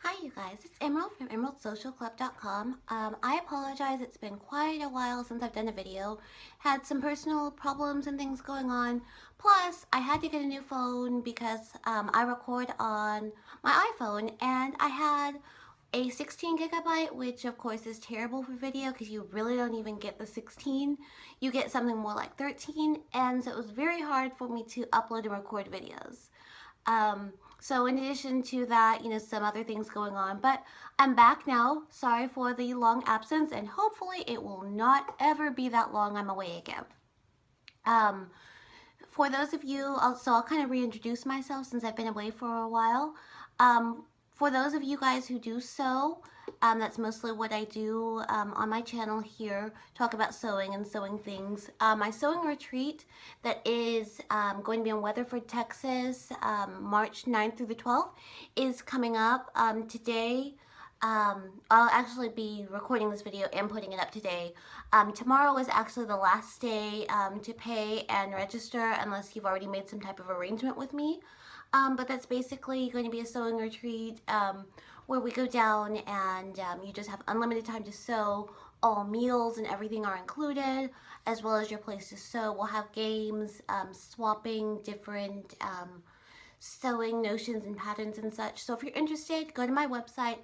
Hi you guys, it's Emerald from emeraldsocialclub.com. I apologize, it's been quite a while since I've done a video. Had some personal problems and things going on. Plus, I had to get a new phone because I record on my iPhone and I had a 16 gigabyte, which of course is terrible for video because you really don't even get the 16. You get something more like 13, and so it was very hard for me to upload and record videos. So in addition to that, some other things going on, but I'm back now. Sorry for the long absence, and hopefully it will not ever be that long I'm away again. For those of you, I'll kind of reintroduce myself since I've been away for a while. For those of you guys who do sew, that's mostly what I do on my channel here, talk about sewing and sewing things. My sewing retreat that is going to be in Weatherford, Texas, March 9th through the 12th is coming up today. I'll actually be recording this video and putting it up today. Tomorrow is actually the last day to pay and register unless you've already made some type of arrangement with me. But that's basically going to be a sewing retreat where we go down and you just have unlimited time to sew. All meals and everything are included, as well as your place to sew. We'll have games, swapping different sewing notions and patterns and such. So if you're interested, go to my website,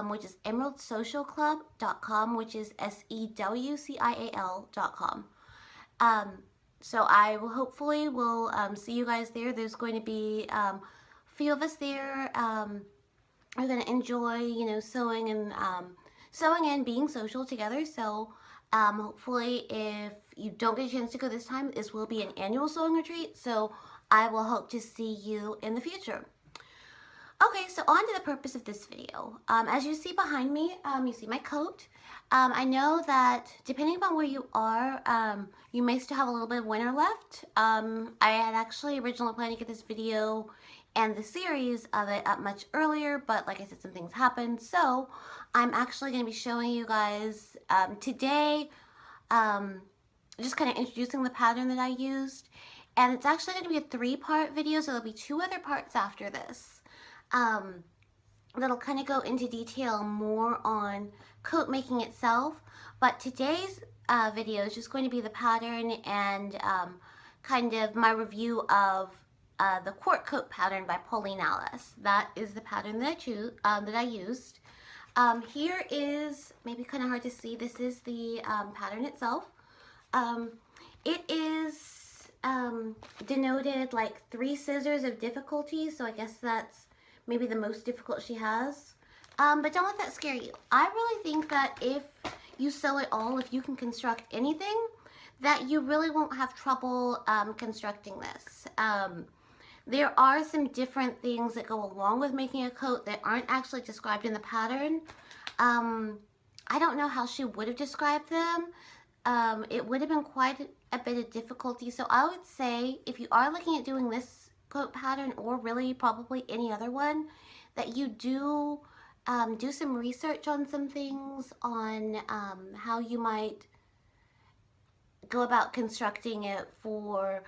which is emeraldsocialclub.com, which is SEWCIAL.com. So I will hopefully see you guys there. There's going to be a few of us there. We're going to enjoy, sewing and being social together. So hopefully if you don't get a chance to go this time, this will be an annual sewing retreat. So I will hope to see you in the future. Okay, so on to the purpose of this video. As you see behind me, you see my coat. I know that depending upon where you are, you may still have a little bit of winter left. I had actually originally planned to get this video and the series of it up much earlier, but like I said, some things happened. So I'm actually going to be showing you guys today, just kind of introducing the pattern that I used. And it's actually going to be a 3-part video, so there'll be 2 other parts after this. That'll kind of go into detail more on coat making itself, but today's video is just going to be the pattern and kind of my review of the Quart coat pattern by Pauline. That is the pattern that I used. Here is, maybe kind of hard to see, this is the pattern itself. It is denoted like 3 scissors of difficulty, so I guess that's maybe the most difficult she has. But don't let that scare you. I really think that if you sew it all, if you can construct anything, that you really won't have trouble constructing this. There are some different things that go along with making a coat that aren't actually described in the pattern. I don't know how she would have described them. It would have been quite a bit of difficulty. So I would say if you are looking at doing this coat pattern, or really probably any other one, that you do some research on some things on how you might go about constructing it for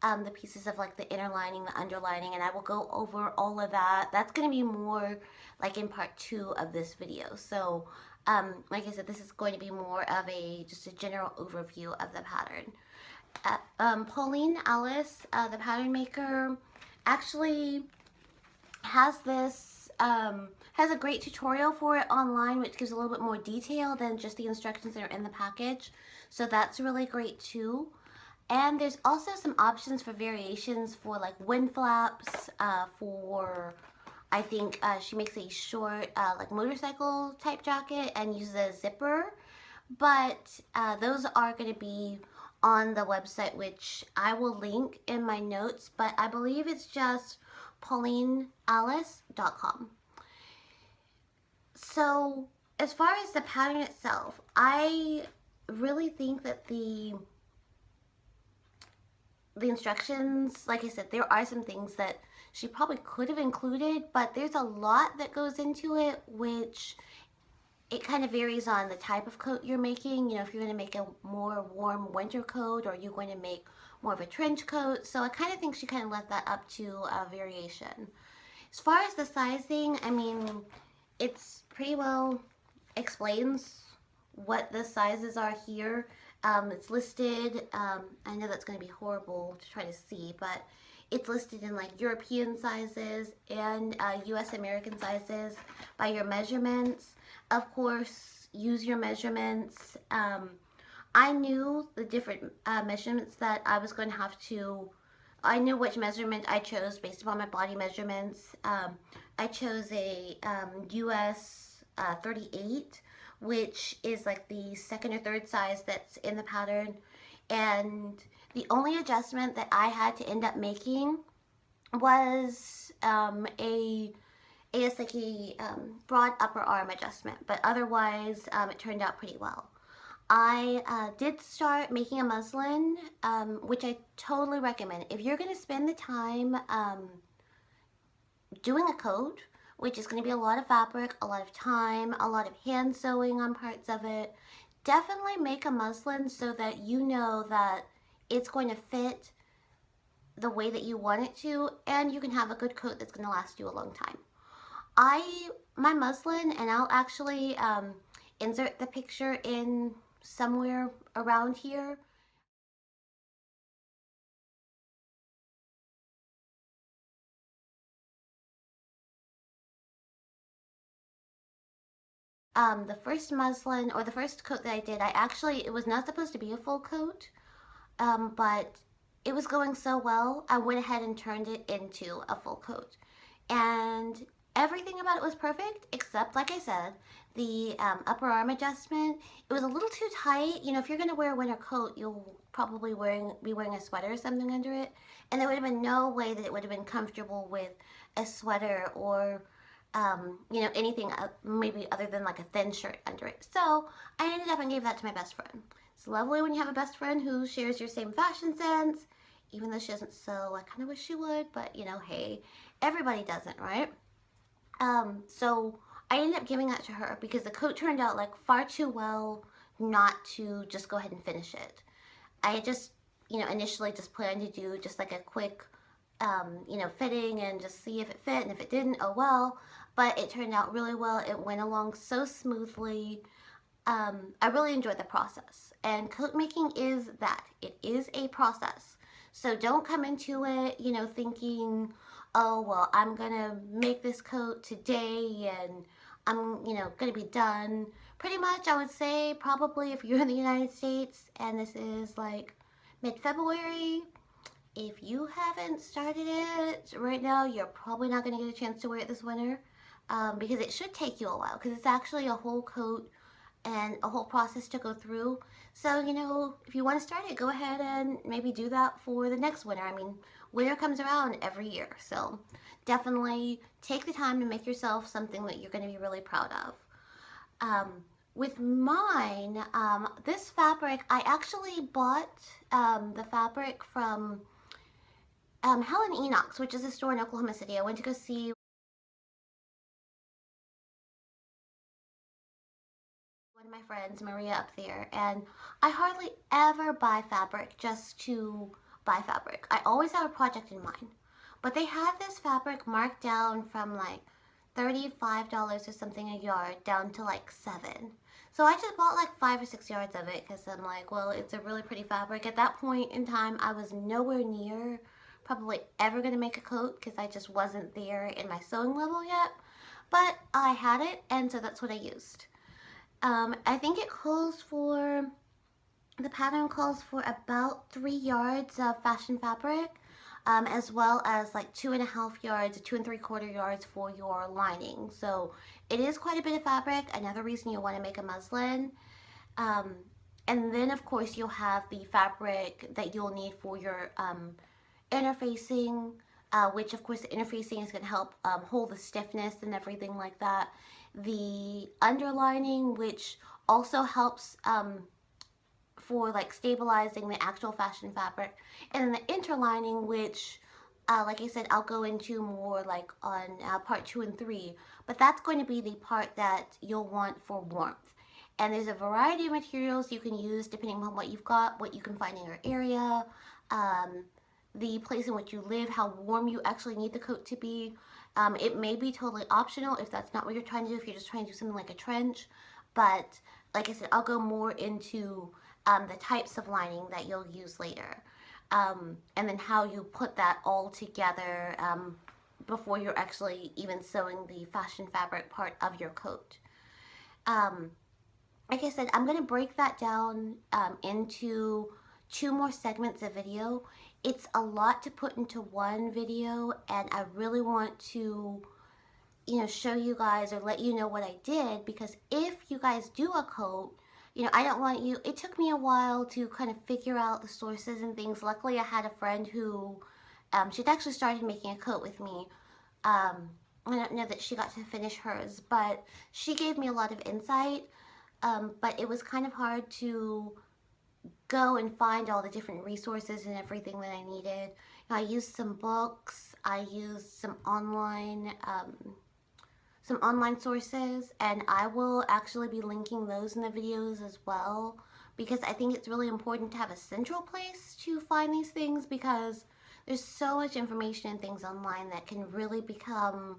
the pieces of like the inner lining, the underlining, and I will go over all of that. That's going to be more like in part 2 of this video. So like I said, this is going to be more of just a general overview of the pattern. Pauline, the pattern maker, actually has this, has a great tutorial for it online, which gives a little bit more detail than just the instructions that are in the package. So that's really great too. And there's also some options for variations for like wind flaps, I think she makes a short like motorcycle type jacket and uses a zipper. But those are going to be on the website, which I will link in my notes, but I believe it's just paulinealice.com. So as far as the pattern itself, I really think that the instructions, like I said, there are some things that she probably could have included, but there's a lot that goes into it, which it kind of varies on the type of coat you're making. If you're going to make a more warm winter coat, or you're going to make more of a trench coat. So I kind of think she kind of left that up to variation. As far as the sizing, I mean, it's pretty well explains what the sizes are here. It's listed. I know that's going to be horrible to try to see, but it's listed in like European sizes and US American sizes by your measurements. Of course, use your measurements. I knew the different measurements that I was going to have to. I knew which measurement I chose based upon my body measurements. I chose a US 38, which is like the second or third size that's in the pattern. And the only adjustment that I had to end up making was like a broad upper arm adjustment, but otherwise it turned out pretty well. I did start making a muslin, which I totally recommend. If you're going to spend the time doing a coat, which is going to be a lot of fabric, a lot of time, a lot of hand sewing on parts of it, definitely make a muslin so that you know that it's going to fit the way that you want it to, and you can have a good coat that's going to last you a long time. My muslin, and I'll actually insert the picture in somewhere around here. The first muslin or the first coat that I did, it was not supposed to be a full coat, but it was going so well, I went ahead and turned it into a full coat. And everything about it was perfect, except, like I said, the upper arm adjustment. It was a little too tight. You know, if you're going to wear a winter coat, you'll probably be wearing a sweater or something under it. And there would have been no way that it would have been comfortable with a sweater or you know, anything maybe other than like a thin shirt under it. So I ended up and gave that to my best friend. It's lovely when you have a best friend who shares your same fashion sense, even though she doesn't sew. I kind of wish she would, but you know, hey, everybody doesn't, right? So I ended up giving that to her because the coat turned out like far too well not to just go ahead and finish it. I just, you know, initially just planned to do just like a quick, you know, fitting and just see if it fit, and if it didn't, oh well. But it turned out really well. It went along so smoothly. I really enjoyed the process. And coat making is that. It is a process. So don't come into it, you know, thinking, oh, well, I'm going to make this coat today and I'm, you know, going to be done. Pretty much, I would say, probably if you're in the United States and this is like mid-February, if you haven't started it right now, you're probably not going to get a chance to wear it this winter, because it should take you a while because it's actually a whole coat and a whole process to go through. So, you know, if you want to start it, go ahead and maybe do that for the next winter. I mean, winter comes around every year. So definitely take the time to make yourself something that you're going to be really proud of. With mine, this fabric, I actually bought the fabric from Helen Enoch's, which is a store in Oklahoma City. I went to go see one of my friends, Maria, up there, and I hardly ever buy fabric just to buy fabric. I always have a project in mind. But they had this fabric marked down from like $35 or something a yard down to like 7. So I just bought like 5 or 6 yards of it because I'm like, well, it's a really pretty fabric. At that point in time, I was nowhere near probably ever going to make a coat because I just wasn't there in my sewing level yet. But I had it, and so that's what I used. I think the pattern calls for about 3 yards of fashion fabric, as well as like 2.5 yards, 2 3/4 yards for your lining. So it is quite a bit of fabric. Another reason you want to make a muslin. Um, and then of course you'll have the fabric that you'll need for your interfacing, which of course the interfacing is going to help hold the stiffness and everything like that. The underlining, which also helps for like stabilizing the actual fashion fabric, and then the interlining, which like I said, I'll go into more like on part 2 and 3, but that's going to be the part that you'll want for warmth. And there's a variety of materials you can use depending on what you've got, what you can find in your area, the place in which you live, how warm you actually need the coat to be. It may be totally optional if that's not what you're trying to do, if you're just trying to do something like a trench. But like I said, I'll go more into the types of lining that you'll use later. And then how you put that all together before you're actually even sewing the fashion fabric part of your coat. Um, like I said, I'm going to break that down into 2 more segments of video. It's a lot to put into one video, and I really want to, show you guys or let you know what I did, because if you guys do a coat, I don't want you, it took me a while to kind of figure out the sources and things. Luckily, I had a friend who, she'd actually started making a coat with me. I don't know that she got to finish hers, but she gave me a lot of insight. But it was kind of hard to go and find all the different resources and everything that I needed. I used some books, I used some online sources, and I will actually be linking those in the videos as well, because I think it's really important to have a central place to find these things, because there's so much information and things online that can really become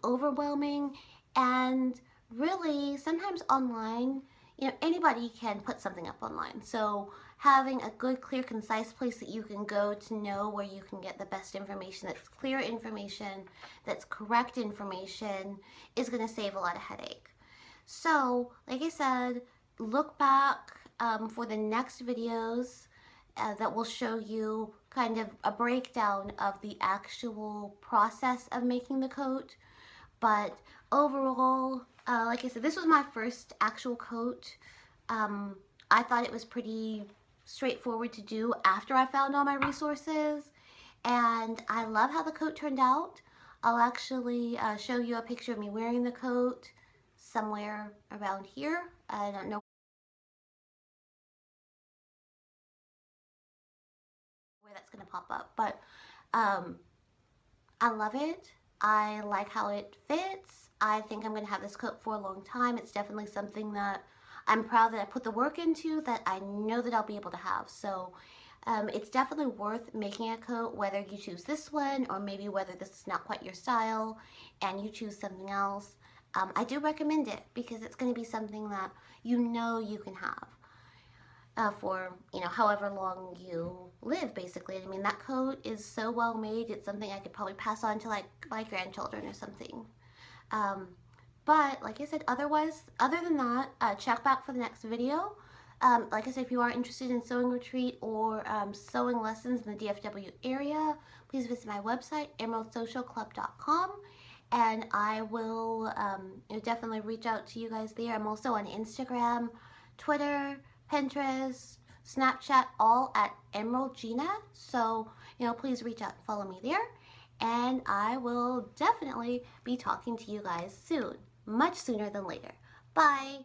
overwhelming. And really, sometimes online, anybody can put something up online. So having a good, clear, concise place that you can go to know where you can get the best information, that's clear information, that's correct information, is going to save a lot of headache. So, like I said, look back for the next videos that will show you kind of a breakdown of the actual process of making the coat. But overall, like I said, this was my first actual coat. I thought it was pretty straightforward to do after I found all my resources, and I love how the coat turned out. I'll actually show you a picture of me wearing the coat somewhere around here. I don't know where that's going to pop up, but I love it. I like how it fits. I think I'm going to have this coat for a long time. It's definitely something that I'm proud that I put the work into, that I know that I'll be able to have. So it's definitely worth making a coat, whether you choose this one or maybe whether this is not quite your style and you choose something else. I do recommend it because it's going to be something that you can have. For however long you live, basically. I mean, that coat is so well made, it's something I could probably pass on to like my grandchildren or something. But like I said, other than that, check back for the next video. Like I said, if you are interested in sewing retreat or sewing lessons in the DFW area, please visit my website, emeraldsocialclub.com, and I will definitely reach out to you guys there. I'm also on Instagram, Twitter, Pinterest, Snapchat, all at Emerald Gina. So, please reach out and follow me there. And I will definitely be talking to you guys soon. Much sooner than later. Bye.